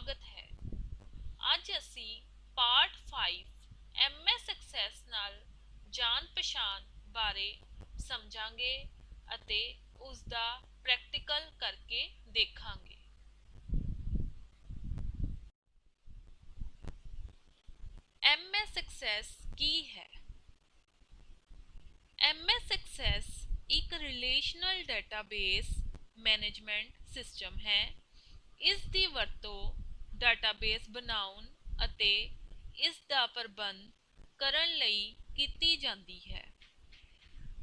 स्वागत है। ਅੱਜ ਅਸੀਂ ਪਾਰਟ 5 MS ਐਕਸੈਸ ਨਾਲ ਜਾਣ ਪਛਾਣ ਬਾਰੇ ਸਮਝਾਂਗੇ ਅਤੇ ਉਸ ਦਾ ਪ੍ਰੈਕਟੀਕਲ ਕਰਕੇ ਦੇਖਾਂਗੇ। MS ਐਕਸੈਸ ਕੀ ਹੈ? MS ਐਕਸੈਸ ਇੱਕ ਰਿਲੇਸ਼ਨਲ ਡਾਟਾਬੇਸ ਮੈਨੇਜਮੈਂਟ ਸਿਸਟਮ ਹੈ। ਇਸ ਦੀ ਵਰਤੋਂ ਡਾਟਾਬੇਸ ਬਣਾਉਣ ਅਤੇ ਇਸ ਦਾ ਪ੍ਰਬੰਧ ਕਰਨ ਲਈ ਕੀਤੀ ਜਾਂਦੀ ਹੈ।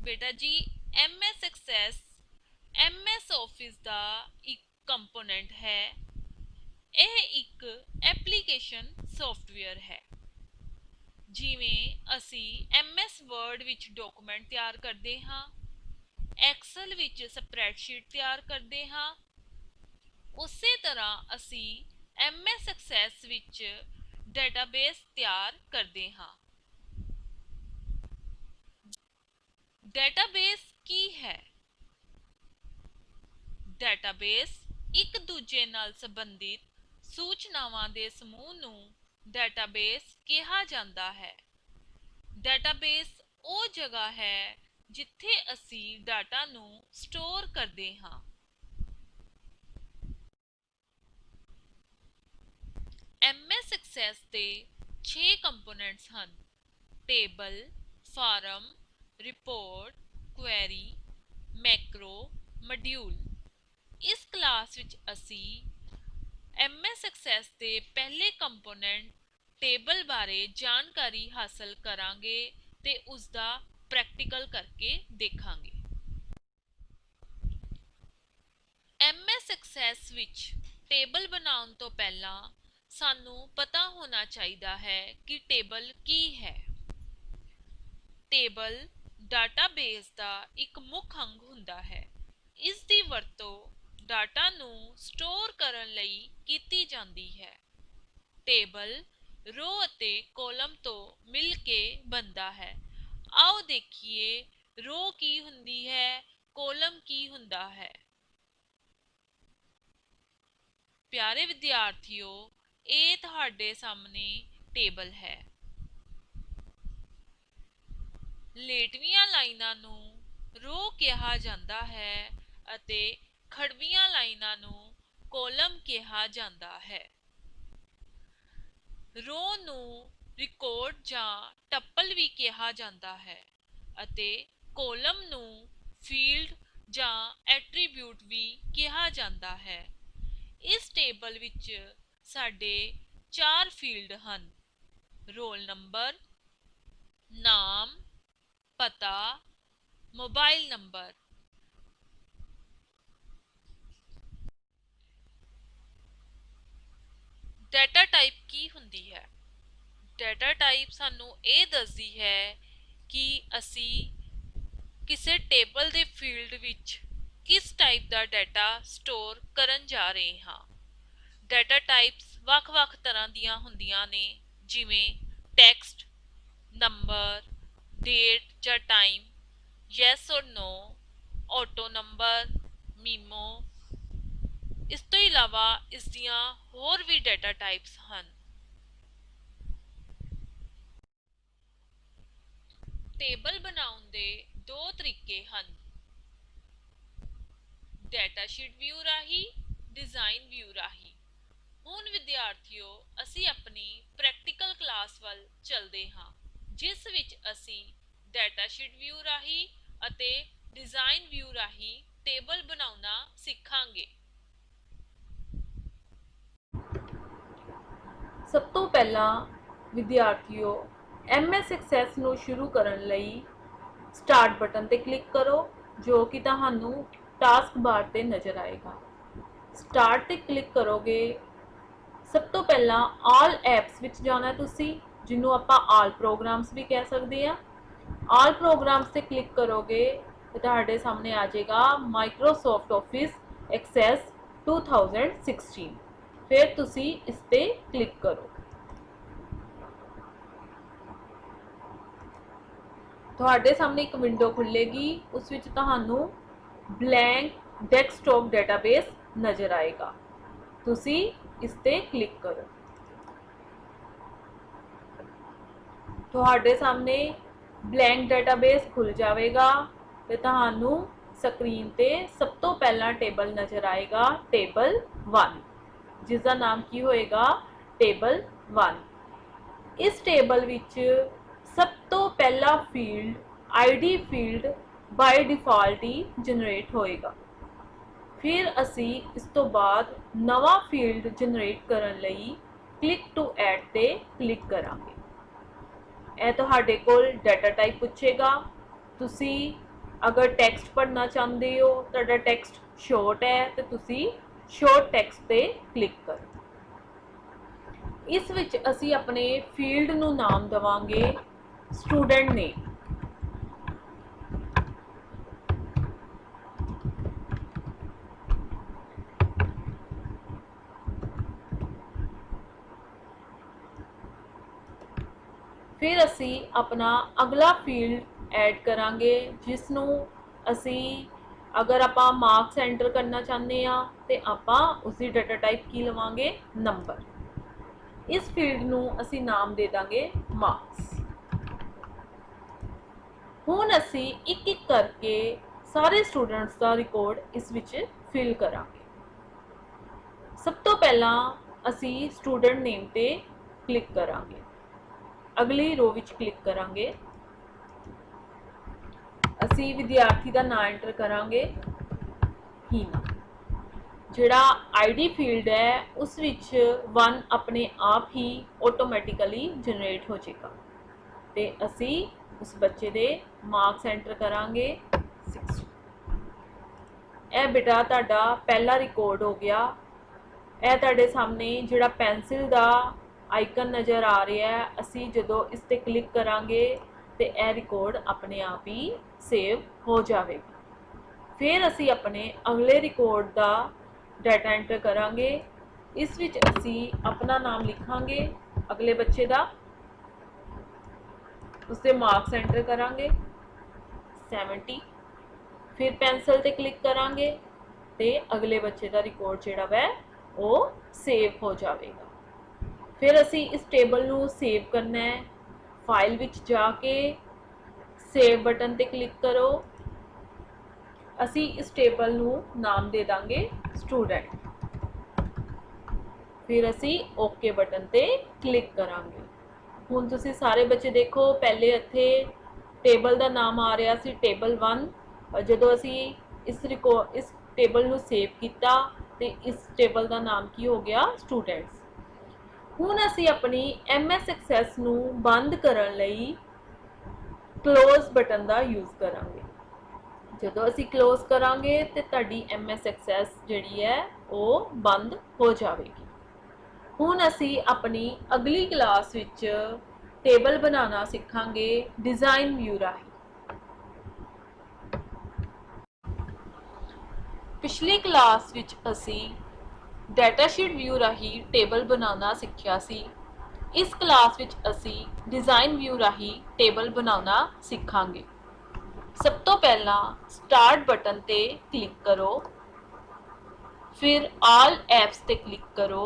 ਬੇਟਾ ਜੀ, MS ਐਕਸੈਸ MS ਆਫਿਸ ਦਾ ਇੱਕ ਕੰਪੋਨੈਂਟ ਹੈ। ਇਹ ਇੱਕ ਐਪਲੀਕੇਸ਼ਨ ਸੌਫਟਵੇਅਰ ਹੈ। ਜਿਵੇਂ ਅਸੀਂ MS ਵਰਡ ਵਿੱਚ ਡਾਕੂਮੈਂਟ ਤਿਆਰ ਕਰਦੇ ਹਾਂ, ਐਕਸਲ ਵਿੱਚ ਸਪਰੈਡਸ਼ੀਟ ਤਿਆਰ ਕਰਦੇ ਹਾਂ, ਉਸੇ ਤਰ੍ਹਾਂ ਅਸੀਂ MS ਐਕਸੈਸ ਵਿੱਚ ਡਾਟਾਬੇਸ ਤਿਆਰ ਕਰਦੇ ਹਾਂ। ਡਾਟਾਬੇਸ ਕੀ ਹੈ? ਡਾਟਾਬੇਸ ਇੱਕ ਦੂਜੇ ਨਾਲ ਸੰਬੰਧਿਤ ਸੂਚਨਾਵਾਂ ਦੇ ਸਮੂਹ ਨੂੰ ਡਾਟਾਬੇਸ ਕਿਹਾ ਜਾਂਦਾ ਹੈ। ਡਾਟਾਬੇਸ ਉਹ ਜਗ੍ਹਾ ਹੈ ਜਿੱਥੇ ਅਸੀਂ ਡਾਟਾ ਨੂੰ ਸਟੋਰ ਕਰਦੇ ਹਾਂ। MS ਐਕਸੈਸ ਦੇ 6 ਕੰਪੋਨੈਂਟਸ ਹਨ: table, form, report, query, macro, module. ਇਸ ਕਲਾਸ ਵਿੱਚ ਅਸੀਂ MS ਐਕਸੈਸ ਦੇ ਪਹਿਲੇ ਕੰਪੋਨੈਂਟ ਟੇਬਲ ਬਾਰੇ ਜਾਣਕਾਰੀ ਹਾਸਲ ਕਰਾਂਗੇ ਤੇ ਉਸ ਦਾ ਪ੍ਰੈਕਟੀਕਲ ਕਰਕੇ ਦੇਖਾਂਗੇ। MS ਐਕਸੈਸ ਵਿੱਚ ਟੇਬਲ ਬਣਾਉਣ ਤੋਂ ਪਹਿਲਾਂ ਸਾਨੂੰ ਪਤਾ ਹੋਣਾ ਚਾਹੀਦਾ ਹੈ ਕਿ ਟੇਬਲ ਕੀ ਹੈ। ਟੇਬਲ ਡਾਟਾਬੇਸ ਦਾ ਇੱਕ ਮੁੱਖ ਅੰਗ ਹੁੰਦਾ ਹੈ। ਇਸ ਦੀ ਵਰਤੋਂ ਡਾਟਾ ਨੂੰ ਸਟੋਰ ਕਰਨ ਲਈ ਕੀਤੀ ਜਾਂਦੀ ਹੈ। ਟੇਬਲ ਰੋ ਅਤੇ ਕਾਲਮ ਤੋਂ ਮਿਲ ਕੇ ਬਣਦਾ ਹੈ। ਆਓ ਦੇਖੀਏ ਰੋ ਕੀ ਹੁੰਦੀ ਹੈ, ਕਾਲਮ ਕੀ ਹੁੰਦਾ ਹੈ। ਪਿਆਰੇ ਵਿਦਿਆਰਥੀਓ, ਇਹ ਤੁਹਾਡੇ ਸਾਹਮਣੇ ਟੇਬਲ ਹੈ। ਲੇਟਵੀਆਂ ਲਾਈਨਾਂ ਨੂੰ ਰੋ ਕਿਹਾ ਜਾਂਦਾ ਹੈ ਅਤੇ ਖੜਵੀਆਂ ਲਾਈਨਾਂ ਨੂੰ ਕਾਲਮ ਕਿਹਾ ਜਾਂਦਾ ਹੈ। ਰੋ ਨੂੰ ਰਿਕਾਰਡ ਜਾਂ ਟਪਲ ਵੀ ਕਿਹਾ ਜਾਂਦਾ ਹੈ ਅਤੇ ਕਾਲਮ ਨੂੰ ਫੀਲਡ ਜਾਂ ਐਟਰੀਬਿਊਟ ਵੀ ਕਿਹਾ ਜਾਂਦਾ ਹੈ। ਇਸ ਟੇਬਲ ਵਿੱਚ ਸਾਡੇ 4 ਫੀਲਡ ਹਨ: ਰੋਲ ਨੰਬਰ, ਨਾਮ, ਪਤਾ, ਮੋਬਾਈਲ ਨੰਬਰ। ਡਾਟਾ ਟਾਈਪ ਕੀ ਹੁੰਦੀ ਹੈ? ਡਾਟਾ ਟਾਈਪ ਸਾਨੂੰ ਇਹ ਦੱਸਦੀ ਹੈ ਕਿ ਅਸੀਂ ਕਿਸੇ ਟੇਬਲ ਦੇ ਫੀਲਡ ਵਿੱਚ ਕਿਸ ਟਾਈਪ ਦਾ ਡਾਟਾ ਸਟੋਰ ਕਰਨ ਜਾ ਰਹੇ ਹਾਂ। ਡਾਟਾ ਟਾਈਪਸ ਵੱਖ-ਵੱਖ ਤਰ੍ਹਾਂ ਦੀਆਂ ਹੁੰਦੀਆਂ ਨੇ, ਜਿਵੇਂ ਟੈਕਸਟ, ਨੰਬਰ, ਡੇਟ ਜਾਂ ਟਾਈਮ, ਯੈਸ ਔਰ ਨੋ, ਆਟੋ ਨੰਬਰ, ਮੀਮੋ। ਇਸ ਤੋਂ ਇਲਾਵਾ ਇਸ ਦੀਆਂ ਹੋਰ ਵੀ ਡਾਟਾ ਟਾਈਪਸ ਹਨ। ਟੇਬਲ ਬਣਾਉਣ ਦੇ 2 ਤਰੀਕੇ ਹਨ: ਡਾਟਾ ਸ਼ੀਟ ਵਿਊ ਰਾਹੀਂ, ਡਿਜ਼ਾਈਨ ਵਿਊ ਰਾਹੀਂ। ਹੁਣ ਵਿਦਿਆਰਥੀਓ, ਅਸੀਂ ਆਪਣੀ ਪ੍ਰੈਕਟੀਕਲ ਕਲਾਸ ਵੱਲ ਚੱਲਦੇ ਹਾਂ, ਜਿਸ ਵਿੱਚ ਅਸੀਂ ਡਾਟਾ ਸ਼ੀਟ ਵਿਊ ਰਾਹੀਂ ਅਤੇ ਡਿਜ਼ਾਈਨ ਵਿਊ ਰਾਹੀਂ ਟੇਬਲ ਬਣਾਉਣਾ ਸਿੱਖਾਂਗੇ। ਸਭ ਤੋਂ ਪਹਿਲਾਂ ਵਿਦਿਆਰਥੀਓ, MS ਐਕਸੈਸ ਨੂੰ ਸ਼ੁਰੂ ਕਰਨ ਲਈ ਸਟਾਰਟ ਬਟਨ ਤੇ ਕਲਿੱਕ ਕਰੋ, ਜੋ ਕਿ ਤੁਹਾਨੂੰ ਟਾਸਕ ਬਾਰ ਤੇ ਨਜ਼ਰ ਆਏਗਾ। ਸਟਾਰਟ ਤੇ ਕਲਿੱਕ ਕਰੋਗੇ, ਸਭ ਤੋਂ ਪਹਿਲਾਂ ਆਲ ਐਪਸ ਵਿੱਚ ਜਾਣਾ ਤੁਸੀਂ, ਜਿਹਨੂੰ ਆਪਾਂ ਆਲ ਪ੍ਰੋਗਰਾਮਸ ਵੀ ਕਹਿ ਸਕਦੇ ਹਾਂ। ਆਲ ਪ੍ਰੋਗਰਾਮਸ ਤੇ ਕਲਿੱਕ ਕਰੋਗੇ ਤੇ ਤੁਹਾਡੇ ਸਾਹਮਣੇ ਆ ਜਾਏਗਾ ਮਾਈਕਰੋਸਾਫਟ ਆਫਿਸ ਐਕਸੈਸ 2016। ਫਿਰ ਤੁਸੀਂ ਇਸ ਤੇ ਕਲਿੱਕ ਕਰੋ। ਤੁਹਾਡੇ ਸਾਹਮਣੇ ਇੱਕ ਵਿੰਡੋ ਖੁੱਲੇਗੀ, ਉਸ ਵਿੱਚ ਤੁਹਾਨੂੰ ਬਲੈਂਕ ਡੈਸਕਟਾਪ ਡਾਟਾਬੇਸ ਨਜ਼ਰ ਆਏਗਾ। ਤੁਸੀਂ इस ते क्लिक करो। तुहाडे सामने ब्लैंक डेटाबेस खुल जाएगा तो तुहानू स्क्रीन ते सब तो पहला टेबल नज़र आएगा, टेबल 1, जिसका नाम की होएगा टेबल 1। इस टेबल विच सब तो पहला field ID field by default he generate होएगा। फिर असी इस तो बाद नवा फील्ड जनरेट करन लई क्लिक टू ऐड ते क्लिक करांगे। ਇਹ ਤੁਹਾਡੇ ਕੋਲ ਡਾਟਾ ਟਾਈਪ ਪੁੱਛੇਗਾ। ਤੁਸੀਂ ਅਗਰ ਟੈਕਸਟ ਪੜ੍ਹਨਾ ਚਾਹੁੰਦੇ ਹੋ, ਤੁਹਾਡਾ ਟੈਕਸਟ ਸ਼ਾਰਟ ਹੈ ਤੇ ਤੁਸੀਂ ਸ਼ਾਰਟ ਟੈਕਸਟ ਤੇ ਕਲਿੱਕ ਕਰੋ। ਇਸ ਵਿੱਚ ਅਸੀਂ ਆਪਣੇ ਫੀਲਡ ਨੂੰ ਨਾਮ ਦੇਵਾਂਗੇ ਸਟੂਡੈਂਟ ਨੇਮ। फिर असी अपना अगला फील्ड ऐड करांगे, जिसनों असी अगर आप मार्क्स एंटर करना चाहते हैं तो आप उसकी डाटा टाइप की लवांगे नंबर। इस फील्ड नूं असी नाम दे देंगे मार्क्स। हुण असी एक एक करके सारे स्टूडेंट्स का रिकॉर्ड इस विच फिल करांगे। सब तो पहला असी स्टूडेंट नेम ते क्लिक करांगे, अगली रो विच क्लिक करांगे, असी विद्यार्थी का नाम एंटर करांगे हीना। जिहड़ा आईडी फील्ड है उस विच 1 अपने आप ही ऑटोमैटिकली जनरेट हो जाएगा ते असी उस बच्चे दे मार्क्स एंटर करांगे 60। यह बेटा तुहाडा पहला रिकॉर्ड हो गया। यह तुहाडे सामने जिहड़ा पेंसिल दा आइकन नज़र आ रहा है, असी जदों इस ते क्लिक करांगे तो यह रिकॉर्ड अपने आप ही सेव हो जाएगा। फिर असी अपने अगले रिकॉर्ड का डाटा एंटर करांगे। इस विच असी अपना नाम लिखांगे अगले बच्चे का, उसके मार्क्स एंटर करांगे 70। फिर पेंसिल ते क्लिक करांगे तो अगले बच्चे का रिकॉर्ड जिहड़ा वै वो सेव हो जाएगा। फिर असी इस टेबल नूं सेव करना है। फाइल विच जाके सेव बटन ते क्लिक करो। असी इस टेबल नूं नाम दे देंगे स्टूडेंट। फिर असी ओके बटन ते क्लिक करांगे। हुण तुसीं सारे बच्चे देखो, पहले इत्थे टेबल का नाम आ रहा सी टेबल 1, और जदों असी इस टेबल नूं सेव किया तो इस टेबल का नाम की हो गया स्टूडेंट्स। हुण असी अपनी MS एक्सेस नूं बंद करन लई क्लोज बटन का यूज़ करांगे। जदों असी क्लोज करांगे तो तुहाडी MS एक्सेस जिहड़ी है वो बंद हो जाएगी। हुण असी अपनी अगली क्लास विच टेबल बनाना सीखांगे डिज़ाइन व्यू राही। पिछली क्लास विच असी डेटाशीट व्यू राही टेबल बनाना सीखिया सी। इस क्लास विच असी डिज़ाइन व्यू राही टेबल बनाना सीखांगे। सब तो पहला स्टार्ट बटन ते क्लिक करो, फिर ऑल एप्स ते क्लिक करो,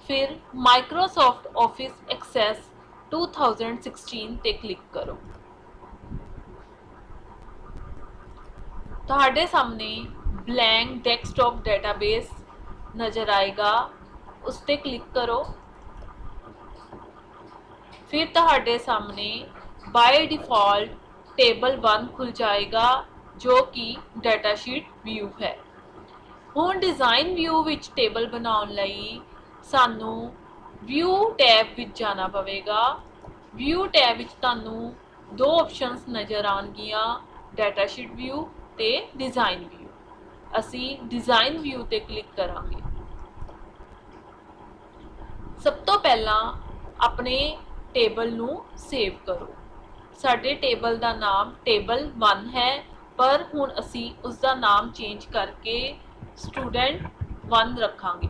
फिर माइक्रोसॉफ्ट ऑफिस एक्सेस 2016 ते क्लिक करो। तुहाडे सामने ब्लैंक डेस्कटॉप डेटाबेस नज़र आएगा, उस पर क्लिक करो। फिर तुहाडे सामने बाय डिफ़ॉल्ट टेबल 1 खुल जाएगा जो कि डेटाशीट व्यू है। हुण डिज़ाइन व्यू विच टेबल बनाउण लई सानू व्यू टैब विच जाना पवेगा। व्यू टैब विच तुहानू 2 ऑप्शनस नज़र आउणगियां, डेटाशीट व्यू ते डिज़ाइन व्यू। असी डिज़ाइन व्यू ते क्लिक करांगे। सब तो पहला अपने टेबल नूं सेव करो। साडे टेबल का नाम टेबल 1 है, पर हुण असी उसका नाम चेंज करके स्टूडेंट 1 रखांगे।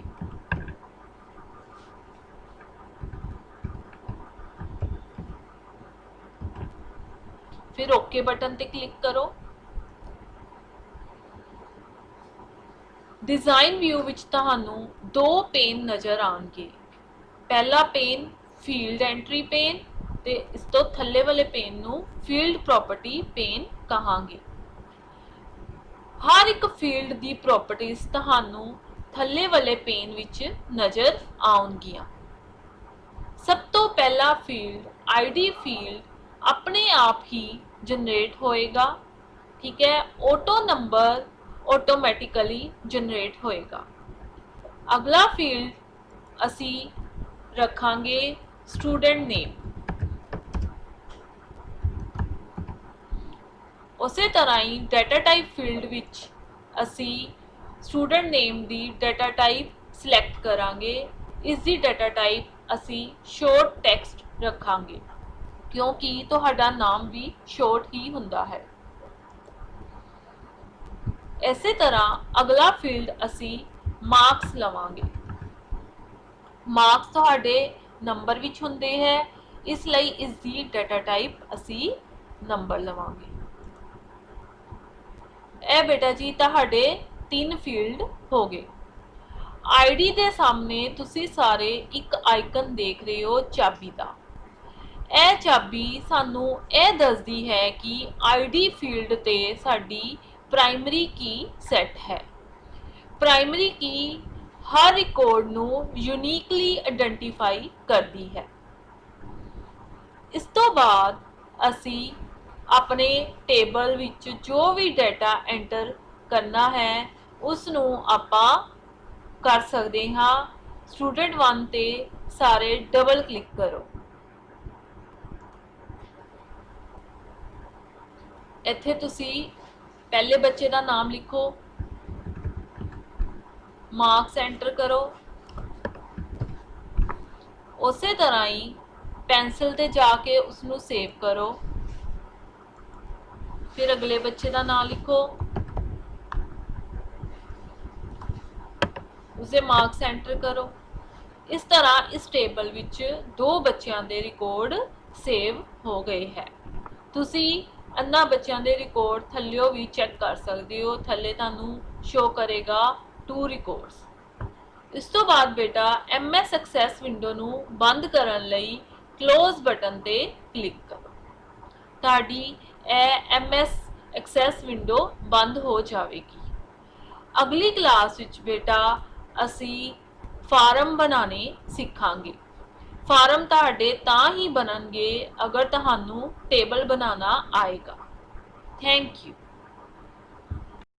फिर ओके बटन ते क्लिक करो। डिज़ाइन व्यू विच तुहानू दो पेन नज़र आउणगे। पहला पेन फील्ड एंट्री पेन ते इस तो थल्ले वाले पेन नू फील्ड प्रॉपर्टी पेन कहांगे। हर एक फील्ड दी प्रॉपर्टीज तुहानू थल्ले वाले पेन विच नज़र आउणगियां। सब तो पहला फील्ड आईडी फील्ड अपने आप ही जनरेट होएगा। ठीक है, ऑटो नंबर ऑटोमैटिकली जनरेट होएगा। अगला फील्ड असी रखांगे स्टूडेंट नेम। उसे तरह ही डाटा टाइप फील्ड विच असी student name the data type select करांगे। इसकी डाटा टाइप असी शॉर्ट टेक्स्ट रखांगे क्योंकि तुहाडा नाम भी शॉर्ट ही हुंदा है। इसे तरह अगला फील्ड असी मार्क्स लवांगे। मार्क्स तुहाडे नंबर विच हुंदे है, इसलिए इसकी डाटा टाइप असी नंबर लवांगे। ए बेटा जी तुहाडे 3 फील्ड हो गए। आईडी के सामने तुसी सारे एक आइकन देख रहे हो चाबी का। यह चाबी सानू यह दसदी है कि आईडी फील्ड ते साडी प्राइमरी की सैट है। प्राइमरी की हर रिकॉर्ड नू यूनीकली आइडेंटिफाई करती है। इस तो बाद असी अपने टेबल विच जो भी डाटा एंटर करना है उसनू आपां कर सकते हाँ। स्टूडेंट 1 ते सारे डबल क्लिक करो। इत्थे तुसी पहले बच्चे का नाम लिखो, मार्क्स एंटर करो। उस तरह ही पेंसिल ते जाके उसनू सेव करो। फिर अगले बच्चे का नाम लिखो, उसे मार्क्स एंटर करो। इस तरह इस टेबल विच 2 बच्चों के रिकॉर्ड सेव हो गए है। तुसी अन्ना बच्चों के रिकॉर्ड थल्लियों भी चैक कर सकते हो। थल्ले तुहानू शो करेगा 2 रिकॉर्ड्स। इस तो बाद बेटा MS एक्सेस विंडो नू बंद करन लई क्लोज बटन ते क्लिक करो। तुहाडी MS एक्सेस विंडो बंद हो जाएगी। अगली क्लास विच बेटा असी फार्म बनाने सीखांगे। फार्म तुहाडे तां ही बननगे अगर तुहानू टेबल बनाना आएगा। Thank you.